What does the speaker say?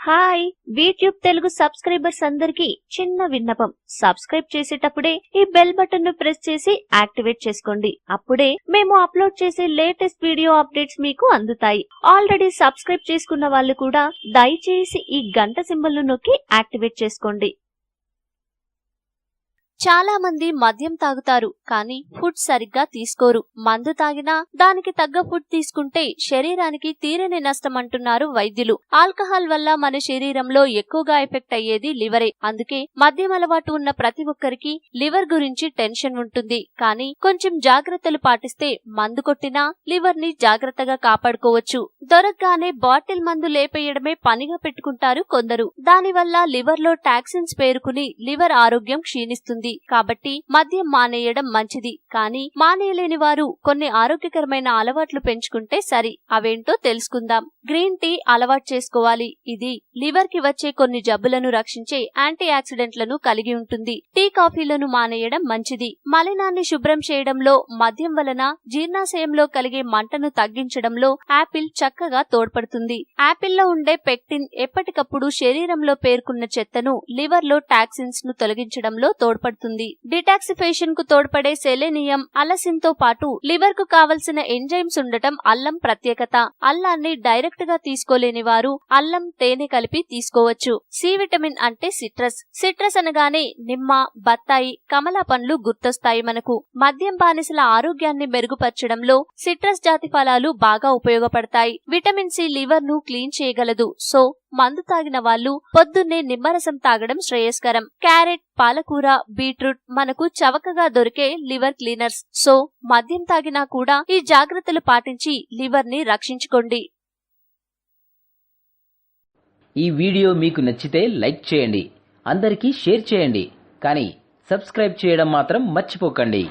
Hi YouTube Telugu subscribers అందరికి చిన్న విన్నపం. సబ్స్క్రైబ్ చేసేటప్పుడే ఈ బెల్ బటన్ ను ప్రెస్ చేసి యాక్టివేట్ చేసుకోండి. అప్పుడే మేము అప్లోడ్ చేసే లేటెస్ట్ వీడియో అప్డేట్స్ మీకు అందుతాయి. ఆల్రెడీ సబ్స్క్రైబ్ చేసుకున్న వాళ్ళు కూడా దయచేసి ఈ గంట సింబల్ ను నొక్కి యాక్టివేట్ చేసుకోండి. చాలా మంది మద్యం తాగుతారు కానీ ఫుడ్ సరిగ్గా తీసుకోరు. మందు తాగినా దానికి తగ్గ ఫుడ్ తీసుకుంటే శరీరానికి తీరని నష్టం అంటున్నారు వైద్యులు. ఆల్కహాల్ వల్ల మన శరీరంలో ఎక్కువగా ఎఫెక్ట్ అయ్యేది లివరే. అందుకే మద్యం అలవాటు ఉన్న ప్రతి ఒక్కరికి లివర్ గురించి టెన్షన్ ఉంటుంది. కానీ కొంచెం జాగ్రత్తలు పాటిస్తే మందు కొట్టినా లివర్ ని జాగ్రత్తగా కాపాడుకోవచ్చు. దొరకగానే బాటిల్ మందు లేపేయడమే పనిగా పెట్టుకుంటారు కొందరు. దానివల్ల లివర్ లో టాక్సిన్స్ పేరుకుని లివర్ ఆరోగ్యం క్షీణిస్తుంది. కాబట్టి మద్యం మానేయడం మంచిది. కానీ మానేయలేని వారు కొన్ని ఆరోగ్యకరమైన అలవాట్లు పెంచుకుంటే సరి. అవేంటో తెలుసుకుందాం. గ్రీన్ టీ అలవాటు చేసుకోవాలి. ఇది లివర్ కి వచ్చే కొన్ని జబ్బులను రక్షించే యాంటీ ఆక్సిడెంట్లను కలిగి ఉంటుంది. టీ కాఫీలను మానేయడం మంచిది. మలినాన్ని శుభ్రం చేయడంలో, మద్యం వలన జీర్ణాశయంలో కలిగే మంటను తగ్గించడంలో యాపిల్ చక్కగా తోడ్పడుతుంది. యాపిల్లో ఉండే పెక్టిన్ ఎప్పటికప్పుడు శరీరంలో పేరుకున్న చెత్తను లివర్ లో టాక్సిన్స్ ను తొలగించడంలో తోడ్పడుతుంది. డిటాక్సిఫేషన్ కు తోడ్పడే సెలెనియం, అలసిన్ తో పాటు లివర్ కు కావలసిన ఎంజైమ్స్ ఉండటం అల్లం ప్రత్యేకత. అల్లాన్ని డైరెక్ట్ గా తీసుకోలేని వారు అల్లం, తేనె కలిపి తీసుకోవచ్చు. సి విటమిన్ అంటే సిట్రస్. సిట్రస్ అనగానే నిమ్మ, బత్తాయి, కమలా పండ్లు గుర్తొస్తాయి మనకు. మద్యం బానిసల ఆరోగ్యాన్ని మెరుగుపరచడంలో సిట్రస్ జాతి ఫలాలు బాగా ఉపయోగపడతాయి. విటమిన్ సి లివర్ ను క్లీన్ చేయగలదు. సో మందు తాగిన వాళ్ళు పొద్దున్నే నిమ్మరసం తాగడం శ్రేయస్కరం. క్యారెట్, పాలకూర, బీట్రూట్ మనకు చవకగా దొరికే లివర్ క్లీనర్స్. సో మద్యం తాగినా కూడా ఈ జాగ్రత్తలు పాటించి లివర్ ని రక్షించుకోండి. ఈ వీడియో మీకు నచ్చితే లైక్ చేయండి, అందరికీ షేర్ చేయండి, కానీ సబ్స్క్రైబ్ చేయడం మాత్రం మర్చిపోకండి.